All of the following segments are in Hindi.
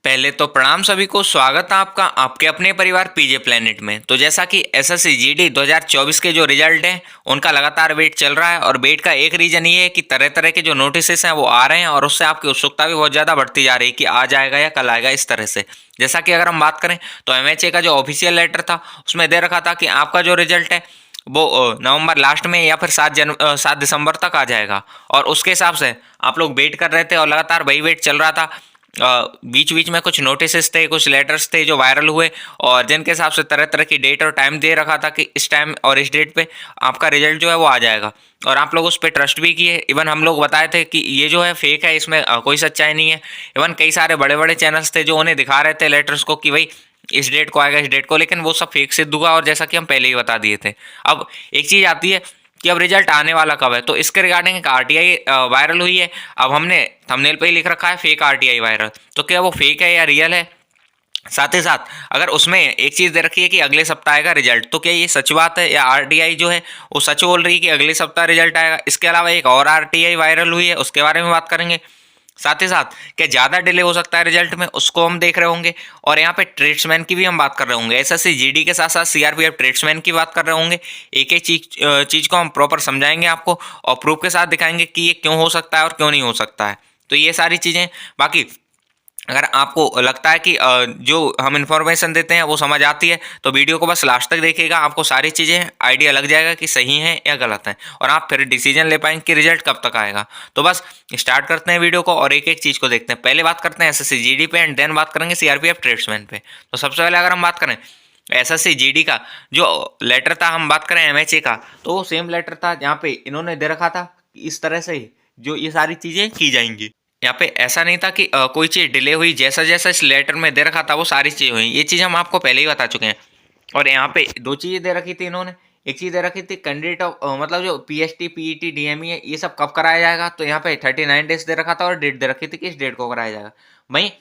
पहले तो प्रणाम सभी को। स्वागत है आपका आपके अपने परिवार पीजे प्लेनेट में। तो जैसा कि एसएससी जीडी 2024 के जो रिजल्ट हैं उनका लगातार वेट चल रहा है, और वेट का एक रीजन ये है कि तरह तरह के जो नोटिस हैं वो आ रहे हैं, और उससे आपकी उत्सुकता भी बहुत ज़्यादा बढ़ती जा रही है कि आज आएगा या कल आएगा इस तरह से। जैसा कि अगर हम बात करें तो एमएचए का जो ऑफिशियल लेटर था उसमें दे रखा था कि आपका जो रिजल्ट है वो नवंबर लास्ट में या फिर 7 दिसंबर तक आ जाएगा, और उसके हिसाब से आप लोग वेट कर रहे थे और लगातार वही वेट चल रहा था। बीच बीच में कुछ नोटिस थे, कुछ लेटर्स थे जो वायरल हुए, और जिनके हिसाब से तरह तरह की डेट और टाइम दे रखा था कि इस टाइम और इस डेट पे आपका रिजल्ट जो है वो आ जाएगा, और आप लोग उस पर ट्रस्ट भी किए। इवन हम लोग बताए थे कि ये जो है फेक है, इसमें कोई सच्चाई नहीं है। इवन कई सारे बड़े बड़े चैनल्स थे जो उन्हें दिखा रहे थे लेटर्स को कि भाई इस डेट को आएगा, इस डेट को, लेकिन वो सब फेक सिद्ध हुआ, और जैसा कि हम पहले ही बता दिए थे। अब एक चीज़ आती है कि अब रिजल्ट आने वाला कब है, तो इसके रिगार्डिंग एक आरटीआई वायरल हुई है। अब हमने थंबनेल पे ही लिख रखा है फेक आरटीआई वायरल, तो क्या वो फेक है या रियल है? साथ ही साथ अगर उसमें एक चीज़ दे रखी है कि अगले सप्ताह आएगा रिजल्ट, तो क्या ये सच बात है या आरटीआई जो है वो सच बोल रही है कि अगले सप्ताह रिजल्ट आएगा? इसके अलावा एक और आरटीआई वायरल हुई है, उसके बारे में बात करेंगे। साथ ही साथ क्या ज़्यादा डिले हो सकता है रिजल्ट में, उसको हम देख रहे होंगे। और यहाँ पे ट्रेड्समैन की भी हम बात कर रहे होंगे। एसएससी जीडी के साथ साथ सीआरपीएफ ट्रेड्समैन की बात कर रहे होंगे। एक एक चीज़ को हम प्रॉपर समझाएंगे आपको, और प्रूफ के साथ दिखाएंगे कि ये क्यों हो सकता है और क्यों नहीं हो सकता है। तो ये सारी चीज़ें, बाकी अगर आपको लगता है कि जो हम इन्फॉर्मेशन देते हैं वो समझ आती है, तो वीडियो को बस लास्ट तक देखिएगा, आपको सारी चीज़ें आइडिया लग जाएगा कि सही है या गलत है, और आप फिर डिसीजन ले पाएंगे कि रिजल्ट कब तक आएगा। तो बस स्टार्ट करते हैं वीडियो को और एक एक चीज़ को देखते हैं। पहले बात करते हैं एसएससी जीडी पे, एंड देन बात करेंगे सीआरपीएफ ट्रेड्समैन पे। तो सबसे पहले अगर हम बात करें एसएससी जीडी का जो लेटर था, हम बात करें एमएचए का, तो वो सेम लेटर था जहाँ पे इन्होंने दे रखा था कि इस तरह से जो ये सारी चीज़ें की जाएंगी। यहाँ पे ऐसा नहीं था कि कोई चीज़ डिले हुई, जैसा जैसा इस लेटर में दे रखा था वो सारी चीज़ें हुई। ये चीज़ हम आपको पहले ही बता चुके हैं। और यहाँ पे दो चीज़ें दे रखी थी इन्होंने। एक चीज़ दे रखी थी कैंडिडेट ऑफ मतलब जो पीएचटी पीईटी डीएमई है ये सब कब कराया जाएगा, तो यहाँ पे 39 डेज दे रखा था, और डेट दे रखी थी कि इस डेट को कराया जाएगा। वहीं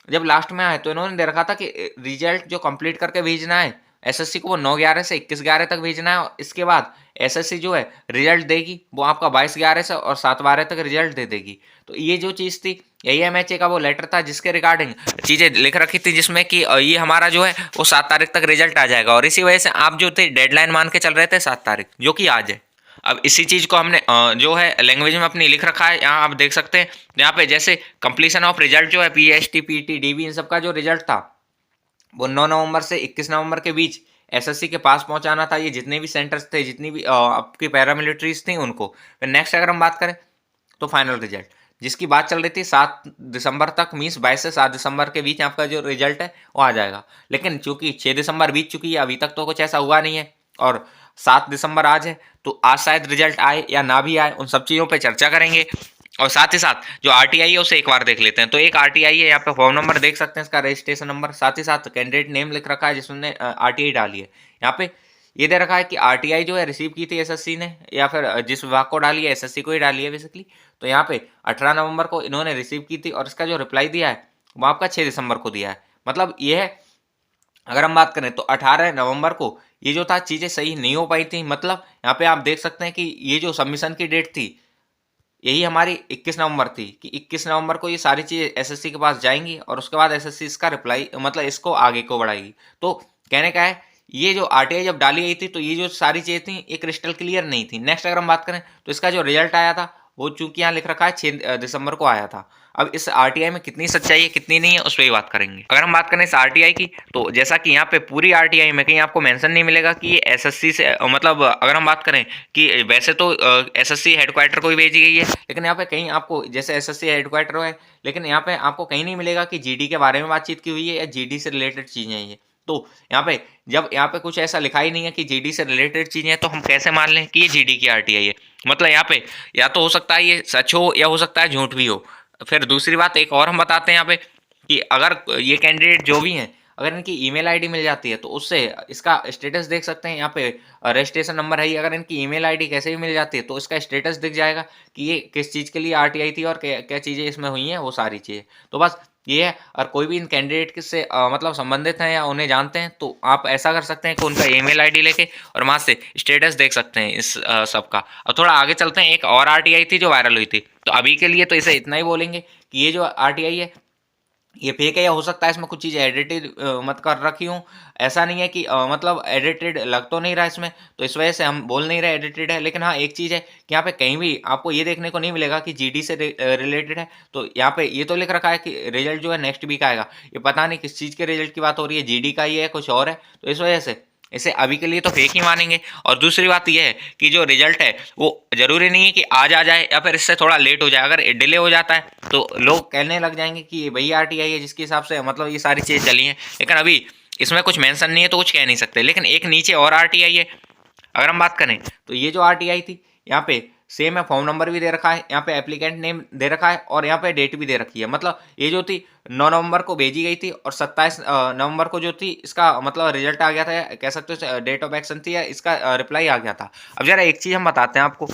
जब लास्ट में आए तो इन्होंने दे रखा था कि रिजल्ट जो कंप्लीट करके भेजना है एसएससी को वो 9/11 से 21/11 तक भेजना है, और इसके बाद एसएससी जो है रिजल्ट देगी वो आपका 22/11 से और 7/12 तक रिजल्ट दे देगी। तो ये जो चीज़ थी, यही एमएचए का वो लेटर था जिसके रिगार्डिंग चीज़ें लिख रखी थी, जिसमें कि ये हमारा जो है वो 7 तारीख तक रिजल्ट आ जाएगा, और इसी वजह से आप जो थे डेडलाइन मान के चल रहे थे 7 तारीख, जो कि आज है। अब इसी चीज़ को हमने जो है लैंग्वेज में अपनी लिख रखा है, यहाँ आप देख सकते हैं। यहाँ पे जैसे कंप्लीशन ऑफ रिजल्ट जो है पीएचटी पीटी डीबी इन सब का जो रिजल्ट था वो 9 नवंबर से 21 नवंबर के बीच एसएससी के पास पहुंचाना था। ये जितने भी सेंटर्स थे, जितनी भी आपकी पैरामिलिट्रीज थी उनको। फिर नेक्स्ट अगर हम बात करें तो फाइनल रिजल्ट जिसकी बात चल रही थी 7 दिसंबर तक, मीन्स 22 से 7 दिसंबर के बीच आपका जो रिजल्ट है वो आ जाएगा। लेकिन चूंकि 6 दिसंबर बीत चुकी है, अभी तक तो कुछ ऐसा हुआ नहीं है, और 7 दिसंबर आज है, तो आज शायद रिजल्ट आए या ना भी आए, उन सब चीज़ों पर चर्चा करेंगे। और साथ ही साथ जो आरटीआई है उसे एक बार देख लेते हैं। तो एक आरटीआई है, यहाँ पे फॉर्म नंबर देख सकते हैं, इसका रजिस्ट्रेशन नंबर, साथ ही साथ कैंडिडेट नेम लिख रखा है जिसने आरटीआई डाली है। यहाँ पे ये दे रखा है कि आरटीआई जो है रिसीव की थी एसएससी ने, या फिर जिस विभाग को डाली है एसएससी को ही डाली है बेसिकली। तो यहाँ पे 18 नवंबर को इन्होंने रिसीव की थी, और इसका जो रिप्लाई दिया है वो आपका 6 दिसंबर को दिया है। मतलब ये है, अगर हम बात करें तो 18 नवंबर को ये जो था चीज़ें सही नहीं हो पाई थी। मतलब यहाँ पे आप देख सकते हैं कि ये जो सबमिशन की डेट थी यही हमारी 21 नवंबर थी, कि 21 नवंबर को ये सारी चीज़ें एसएससी के पास जाएंगी, और उसके बाद एसएससी इसका रिप्लाई मतलब इसको आगे को बढ़ाएगी। तो कहने का है, ये जो आरटीआई जब डाली गई थी तो ये जो सारी चीज़ें थी ये क्रिस्टल क्लियर नहीं थी। नेक्स्ट अगर हम बात करें तो इसका जो रिजल्ट आया था वो चूंकि यहाँ लिख रखा है 6 दिसंबर को आया था। अब इस आरटीआई में कितनी सच्चाई है कितनी नहीं है उस पर ही बात करेंगे। अगर हम बात करें इस आरटीआई की, तो जैसा कि यहाँ पे पूरी आरटीआई में कहीं आपको मेंशन नहीं मिलेगा कि ये एसएससी से मतलब अगर हम बात करें कि वैसे तो एसएससी हेडक्वार्टर को ही भेजी गई है, लेकिन यहाँ पे कहीं आपको जैसे एसएससी हेडक्वार्टर है, लेकिन यहाँ पे आपको कहीं नहीं मिलेगा कि जीडी के बारे में बातचीत की हुई है या जीडी से रिलेटेड चीज़ें हैं ये। तो यहाँ पे जब यहाँ पे कुछ ऐसा लिखा ही नहीं है कि जीडी से रिलेटेड चीज़ें हैं, तो हम कैसे मान लें कि ये जीडी की आरटीआई है? मतलब यहाँ पे या तो हो सकता है ये सच हो या हो सकता है झूठ भी हो। फिर दूसरी बात एक और हम बताते हैं यहाँ पे कि अगर ये कैंडिडेट जो भी हैं, अगर इनकी ईमेल आईडी मिल जाती है तो उससे इसका स्टेटस देख सकते हैं। यहाँ पे रजिस्ट्रेशन नंबर है ही, अगर इनकी ईमेल आईडी कैसे भी मिल जाती है तो इसका स्टेटस दिख जाएगा कि ये किस चीज़ के लिए आरटीआई थी और क्या क्या चीज़ें इसमें हुई हैं, वो सारी चीज़ें। तो बस ये है, और कोई भी इन कैंडिडेट से मतलब संबंधित हैं या उन्हें जानते हैं तो आप ऐसा कर सकते हैं कि उनका ईमेल आईडी लेके और वहाँ से स्टेटस देख सकते हैं इस सब का। और थोड़ा आगे चलते हैं, एक और आरटीआई थी जो वायरल हुई थी, तो अभी के लिए तो इसे इतना ही बोलेंगे कि ये जो आरटीआई है ये फेक है, या हो सकता है इसमें कुछ चीज़ें एडिटेड मत कर रखी हूँ। ऐसा नहीं है कि मतलब एडिटेड लग तो नहीं रहा इसमें, तो इस वजह से हम बोल नहीं रहे एडिटेड है। लेकिन हाँ, एक चीज़ है कि यहाँ पे कहीं भी आपको ये देखने को नहीं मिलेगा कि जीडी से रिलेटेड है। तो यहाँ पे ये तो लिख रखा है कि रिजल्ट जो है नेक्स्ट वीक आएगा। ये पता नहीं किस चीज़ के रिजल्ट की बात हो रही है, जीडी का ही है कुछ और है। तो इस वजह से इसे अभी के लिए तो फेक ही मानेंगे। और दूसरी बात यह है कि जो रिजल्ट है वो जरूरी नहीं है कि आज आ जाए या फिर इससे थोड़ा लेट हो जाए। अगर डिले हो जाता है तो लोग कहने लग जाएंगे कि ये वही आरटीआई है जिसके हिसाब से मतलब ये सारी चीज़ें चली हैं। लेकिन अभी इसमें कुछ मेंशन नहीं है तो कुछ कह नहीं सकते। लेकिन एक नीचे और आरटीआई है, अगर हम बात करें तो ये जो आरटीआई थी, यहाँ पे सेम है, फॉर्म नंबर भी दे रखा है, यहाँ पे एप्लीकेंट नेम दे रखा है और यहाँ पे डेट भी दे रखी है। मतलब ये जो थी 9 नवंबर को भेजी गई थी और 27 नवंबर को जो थी इसका मतलब रिजल्ट आ गया था, कह सकते हो डेट ऑफ एक्शन थी, या इसका रिप्लाई आ गया था। अब जरा एक चीज़ हम बताते हैं आपको,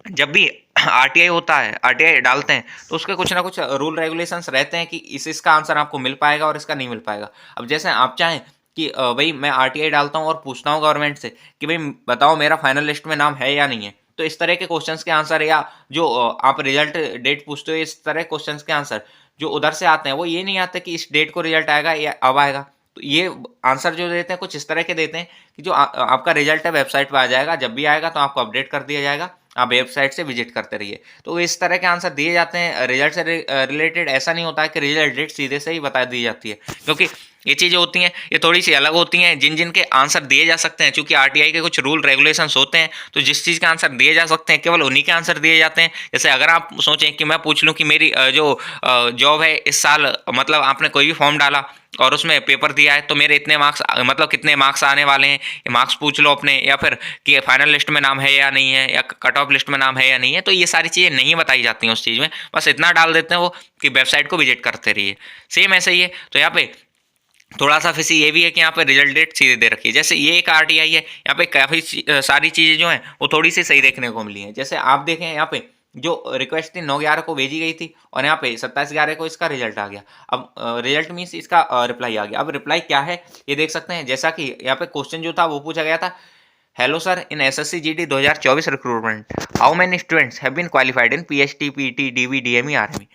जब भी आरटीआई होता है, आरटीआई डालते हैं तो उसके कुछ ना कुछ रूल रेगुलेशंस रहते हैं कि इसका आंसर आपको मिल पाएगा और इसका नहीं मिल पाएगा। अब जैसे आप चाहें कि भाई मैं आरटीआई डालता हूँ और पूछता हूँ गवर्नमेंट से कि भाई बताओ मेरा फाइनल लिस्ट में नाम है या नहीं है, तो इस तरह के क्वेश्चंस के आंसर, या जो आप रिजल्ट डेट पूछते हो, इस तरह क्वेश्चंस के आंसर जो उधर से आते हैं वो ये नहीं आते कि इस डेट को रिजल्ट आएगा या अब आएगा। तो ये आंसर जो देते हैं कुछ इस तरह के देते हैं कि जो आपका रिजल्ट है वेबसाइट पर आ जाएगा, जब भी आएगा तो आपको अपडेट कर दिया जाएगा, आप वेबसाइट से विजिट करते रहिए। तो इस तरह के आंसर दिए जाते हैं रिजल्ट से रिलेटेड। ऐसा नहीं होता है कि रिजल्ट डेट सीधे से ही बता दी जाती है, क्योंकि ये चीज़ें होती हैं ये थोड़ी सी अलग होती हैं। जिन जिन के आंसर दिए जा सकते हैं, चूंकि आरटीआई के कुछ रूल रेगुलेशंस होते हैं, तो जिस चीज़ के आंसर दिए जा सकते हैं केवल उन्हीं के आंसर दिए जाते हैं। जैसे अगर आप सोचें कि मैं पूछ लूँ कि मेरी जो जॉब है इस साल, मतलब आपने कोई भी फॉर्म डाला और उसमें पेपर दिया है, तो मेरे इतने मार्क्स, मतलब कितने मार्क्स आने वाले हैं, ये मार्क्स पूछ लो अपने, या फिर कि फाइनल लिस्ट में नाम है या नहीं है, या कट ऑफ लिस्ट में नाम है या नहीं है। तो ये सारी चीज़ें नहीं बताई जाती हैं उस चीज़ में, बस इतना डाल देते हैं वो कि वेबसाइट को विजिट करते रहिए। सेम ऐसे ही है। तो यहाँ पे थोड़ा सा फिर ये भी है कि यहाँ पे रिजल्ट डेट सीधे दे रखी है। जैसे ये एक आरटीआई है, यहाँ पे काफ़ी सारी चीज़ें जो हैं वो थोड़ी सी सही देखने को मिली हैं। जैसे आप देखें यहाँ पे जो रिक्वेस्ट थी 9/11 को भेजी गई थी और यहाँ पे 27/11 को इसका रिजल्ट आ गया। अब रिजल्ट मीन्स इसका रिप्लाई आ गया। अब रिप्लाई क्या है ये देख सकते हैं। जैसा कि यहाँ पे क्वेश्चन जो था वो पूछा गया था, hello sir, in SSC GD 2024 recruitment how many students have been qualified in PHT PT DV DME army.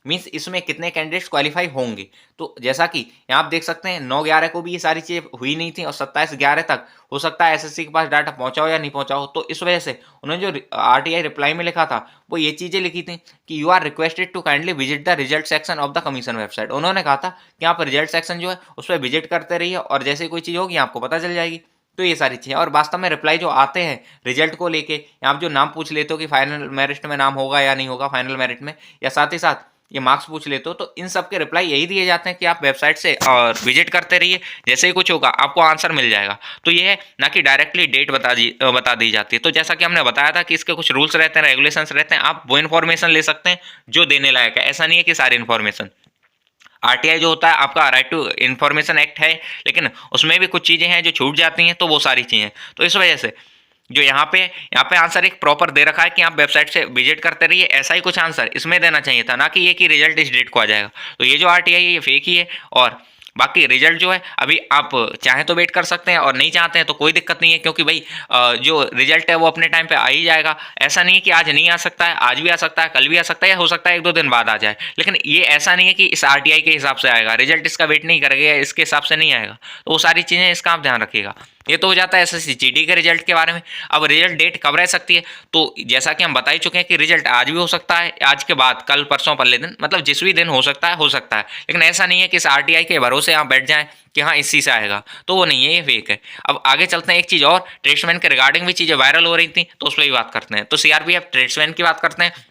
Means इसमें कितने कैंडिडेट्स क्वालिफाई होंगे। तो जैसा कि यहाँ आप देख सकते हैं 9/11 को भी ये सारी चीज़ें हुई नहीं थी और 27/11 तक हो सकता है एसएससी के पास डाटा पहुँचा हो या नहीं पहुँचा हो। तो इस वजह से उन्होंने जो आरटीआई रिप्लाई में लिखा था वो ये चीज़ें लिखी थी कि you are requested to kindly visit the result section of the commission website. उन्होंने कहा था कि आप रिजल्ट सेक्शन जो है उस पर विजिट करते रहिए और जैसे कोई चीज़ होगी आपको पता चल जाएगी। तो ये सारी चीज़ें, और वास्तव में रिप्लाई जो आते हैं रिजल्ट को लेके, आप जो नाम पूछ लेते हो कि फाइनल मेरिट में नाम होगा या नहीं होगा फाइनल मेरिट में, या साथ ही साथ ये मार्क्स पूछ लेते हो, तो इन सब के रिप्लाई यही दिए जाते हैं कि आप वेबसाइट से और विजिट करते रहिए, जैसे ही कुछ होगा आपको आंसर मिल जाएगा। तो ये है ना कि डायरेक्टली डेट बता दी जाती है। तो जैसा कि हमने बताया था कि इसके कुछ रूल्स रहते हैं, रेगुलेशंस रहते हैं, आप वो इन्फॉर्मेशन ले सकते हैं जो देने लायक है। ऐसा नहीं है कि सारी इन्फॉर्मेशन, आरटीआई जो होता है आपका राइट टू इन्फॉर्मेशन एक्ट है, लेकिन उसमें भी कुछ चीज़ें हैं जो छूट जाती हैं, तो वो सारी चीज़ें। तो इस वजह से जो यहाँ पे आंसर एक प्रॉपर दे रखा है कि आप वेबसाइट से विजिट करते रहिए, ऐसा ही कुछ आंसर इसमें देना चाहिए था, ना कि ये कि रिजल्ट इस डेट को आ जाएगा। तो ये जो आरटीआई है ये फेक ही है। और बाकी रिजल्ट जो है अभी आप चाहें तो वेट कर सकते हैं और नहीं चाहते हैं तो कोई दिक्कत नहीं है, क्योंकि भाई जो रिजल्ट है वो अपने टाइम पे आ ही जाएगा। ऐसा नहीं है कि आज नहीं आ सकता है, आज भी आ सकता है, कल भी आ सकता है, या हो सकता है 1-2 दिन बाद आ जाए। लेकिन ये ऐसा नहीं है कि इस आरटीआई के हिसाब से आएगा, रिजल्ट इसका वेट नहीं करेगा, इसके हिसाब से नहीं आएगा। तो वो सारी चीज़ें इसका आप ध्यान रखिएगा। ये तो हो जाता है एसएससी जीडी के रिजल्ट के बारे में। अब रिजल्ट डेट कब रह सकती है, तो जैसा कि हम बता ही चुके हैं कि रिजल्ट आज भी हो सकता है, आज के बाद कल परसों पल्ले दिन, मतलब जिस भी दिन हो सकता है, हो सकता है। लेकिन ऐसा नहीं है कि इस आरटीआई के भरोसे आप बैठ जाएं कि हाँ इसी से आएगा, तो वो नहीं है, ये फेक है। अब आगे चलते हैं। एक चीज़ और, ट्रेड्समैन के रिगार्डिंग भी चीज़ें वायरल हो रही थी, तो उस पर भी बात करते हैं। तो सीआरपीएफ ट्रेड्समैन की बात करते हैं।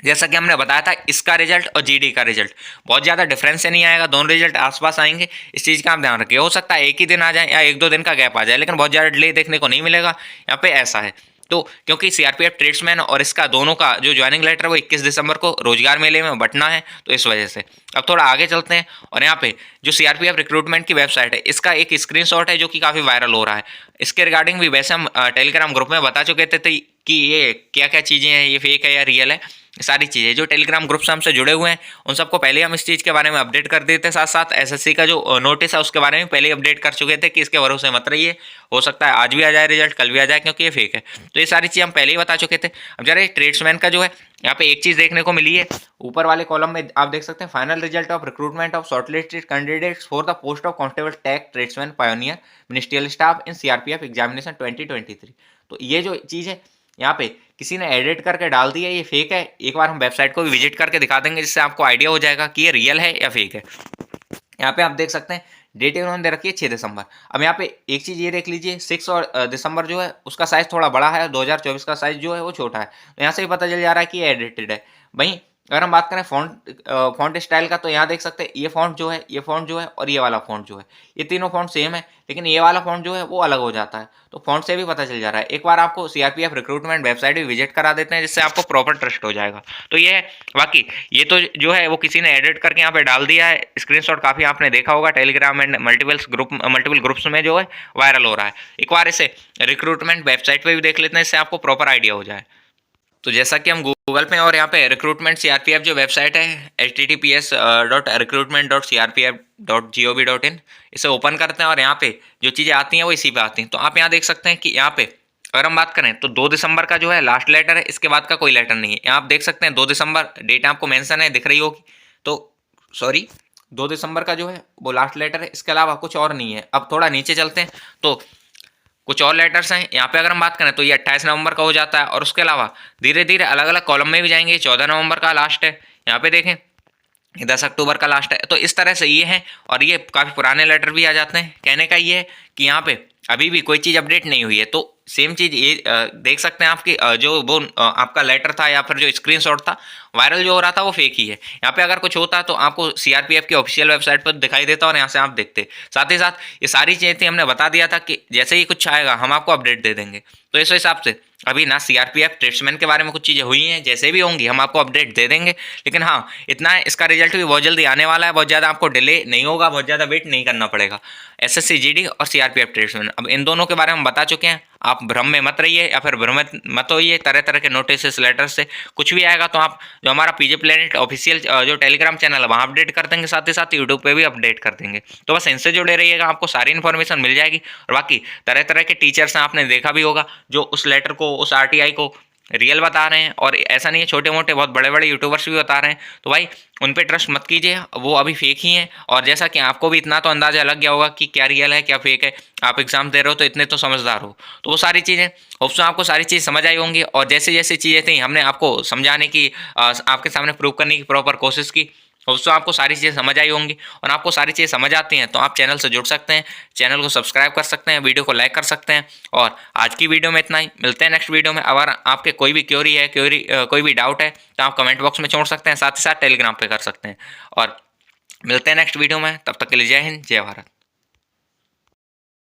जैसा कि हमने बताया था, इसका रिजल्ट और जीडी का रिजल्ट बहुत ज़्यादा डिफरेंस से नहीं आएगा, दोनों रिजल्ट आसपास आएंगे। इस चीज़ का आप ध्यान रखिए। हो सकता है एक ही दिन आ जाए या 1-2 दिन का गैप आ जाए, लेकिन बहुत ज़्यादा डिले देखने को नहीं मिलेगा यहाँ पे, ऐसा है। तो क्योंकि सीआरपीएफ ट्रेड्समैन और इसका दोनों का जो ज्वाइनिंग लेटर है वो 21 दिसंबर को रोजगार मेले में बंटना है, तो इस वजह से। अब थोड़ा आगे चलते हैं और यहाँ पे जो सीआरपीएफ रिक्रूटमेंट की वेबसाइट है इसका एक स्क्रीनशॉट है जो कि काफ़ी वायरल हो रहा है। इसके रिगार्डिंग भी वैसे हम टेलीग्राम ग्रुप में बता चुके थे कि ये क्या क्या चीज़ें हैं, ये फेक है या रियल है। सारी चीज़ें जो टेलीग्राम ग्रुप से हमसे जुड़े हुए हैं उन सबको पहले हम इस चीज़ के बारे में अपडेट कर देते हैं। साथ साथ एसएससी का जो नोटिस है उसके बारे में पहले अपडेट कर चुके थे कि इसके भरोसे मत रहिए, हो सकता है आज भी आ जाए रिजल्ट, कल भी आ जाए, क्योंकि ये फेक है। तो ये सारी चीज़ हम पहले ही बता चुके थे। अब जरा ट्रेड्समैन का जो है यहाँ पे एक चीज़ देखने को मिली है, ऊपर वाले कॉलम में आप देख सकते हैं, final result of recruitment of shortlisted candidates for the post of constable tag tradesman pioneer ministerial staff in CRPF examination 2023। तो ये जो चीज़ है यहाँ पे किसी ने एडिट करके डाल दिया, ये फेक है। एक बार हम वेबसाइट को भी विजिट करके दिखा देंगे जिससे आपको आइडिया हो जाएगा कि ये रियल है या फेक है। यहाँ पे आप देख सकते हैं डेट इन्होंने दे रखी है 6 दिसंबर। अब यहाँ पे एक चीज़ ये देख लीजिए, 6 और दिसंबर जो है उसका साइज़ थोड़ा बड़ा है, 2024 का साइज़ जो है वो छोटा है। तो यहाँ से ही पता चल जा रहा है कि ये एडिटेड है। वहीं अगर हम बात करें फॉन्ट स्टाइल का, तो यहाँ देख सकते हैं ये फॉन्ट जो है, ये फॉन्ट जो है और ये वाला फॉन्ट जो है, ये तीनों फॉन्ट सेम है, लेकिन ये वाला फॉन्ट जो है वो अलग हो जाता है। तो फॉन्ट से भी पता चल जा रहा है। एक बार आपको सीआरपीएफ रिक्रूटमेंट वेबसाइट भी विजिट करा देते हैं जिससे आपको प्रॉपर ट्रस्ट हो जाएगा। तो ये है, बाकी ये तो जो है वो किसी ने एडिट करके यहाँ पे डाल दिया है। स्क्रीनशॉट काफ़ी आपने देखा होगा टेलीग्राम एंड मल्टीपल ग्रुप्स में जो है वायरल हो रहा है। एक बार इसे रिक्रूटमेंट वेबसाइट पे भी देख लेते हैं, इससे आपको प्रॉपर आइडिया हो जाए। तो जैसा कि हम गूगल पे और यहाँ पे रिक्रूटमेंट सीआरपीएफ जो वेबसाइट है https://recruitment.crpf.gov.in, इसे ओपन करते हैं और यहाँ पे जो चीज़ें आती हैं वो इसी पे आती हैं। तो आप यहाँ देख सकते हैं कि यहाँ पे अगर हम बात करें तो 2 दिसंबर का जो है लास्ट लेटर है, इसके बाद का कोई लेटर नहीं है। यहाँ आप देख सकते हैं 2 दिसंबर डेट आपको मेंशन है, दिख रही होगी। तो सॉरी, 2 दिसंबर का जो है वो लास्ट लेटर है, इसके अलावा कुछ और नहीं है। अब थोड़ा नीचे चलते हैं तो कुछ और लेटर्स हैं। यहाँ पे अगर हम बात करें तो ये 28 नवंबर का हो जाता है, और उसके अलावा धीरे धीरे अलग अलग कॉलम में भी जाएंगे। 14 नवंबर का लास्ट है, यहाँ पे देखें 10 अक्टूबर का लास्ट है। तो इस तरह से ये है, और ये काफ़ी पुराने लेटर भी आ जाते हैं। कहने का ये है कि यहाँ पे अभी भी कोई चीज़ अपडेट नहीं हुई है। तो सेम चीज़ ये देख सकते हैं आपकी जो वो आपका लेटर था या फिर जो स्क्रीनशॉट था वायरल जो हो रहा था वो फेक ही है। यहाँ पे अगर कुछ होता है तो आपको सीआरपीएफ की ऑफिशियल वेबसाइट पर दिखाई देता और यहाँ से आप देखते। साथ ही साथ ये सारी चीज़ें थी, हमने बता दिया था कि जैसे ही कुछ आएगा हम आपको अपडेट दे देंगे। तो इस हिसाब से अभी ना सीआरपीएफ ट्रेड्समैन के बारे में कुछ चीज़ें हुई हैं, जैसे भी होंगी हम आपको अपडेट दे देंगे। लेकिन हाँ इतना है, इसका रिजल्ट भी बहुत जल्दी आने वाला है, बहुत ज़्यादा आपको डिले नहीं होगा, बहुत ज़्यादा वेट नहीं करना पड़ेगा। एसएससी जीडी और सीआरपीएफ ट्रेड्समैन, अब इन दोनों के बारे में हम बता चुके हैं। आप भ्रम में मत रहिए या फिर भ्रमित मत होइए तरह तरह के नोटिस लेटर से। कुछ भी आएगा तो आप जो हमारा पीजे प्लेनेट ऑफिशियल जो टेलीग्राम चैनल है वहाँ अपडेट कर देंगे, साथ ही साथ यूट्यूब पे भी अपडेट कर देंगे। तो बस इनसे जुड़े रहिएगा, आपको सारी इन्फॉर्मेशन मिल जाएगी। और बाकी तरह तरह के टीचर्स हैं, आपने देखा भी होगा, जो उस लेटर को, उस आरटीआई को रियल बता रहे हैं। और ऐसा नहीं है, छोटे मोटे बहुत बड़े बड़े यूट्यूबर्स भी बता रहे हैं। तो भाई उन पे ट्रस्ट मत कीजिए, वो अभी फेक ही हैं। और जैसा कि आपको भी इतना तो अंदाजा लग गया होगा कि क्या रियल है क्या फेक है, आप एग्जाम दे रहे हो तो इतने तो समझदार हो। तो वो सारी चीज़ें होप्स आपको सारी चीज़ समझ आई होंगी। और जैसे जैसे चीज़ें थी हमने आपको समझाने की, आपके सामने प्रूव करने की प्रॉपर कोशिश की। होप्स आपको सारी चीज़ें समझ आई होंगी। और आपको सारी चीज़ें समझ आती हैं तो आप चैनल से जुड़ सकते हैं, चैनल को सब्सक्राइब कर सकते हैं, वीडियो को लाइक कर सकते हैं। और आज की वीडियो में इतना ही, मिलते हैं नेक्स्ट वीडियो में। अगर आपके कोई भी क्वेरी है, कोई भी डाउट है तो आप कमेंट बॉक्स में छोड़ सकते हैं, साथ ही साथ टेलीग्राम पे कर सकते हैं। और मिलते हैं नेक्स्ट वीडियो में, तब तक के लिए जय हिंद, जय भारत।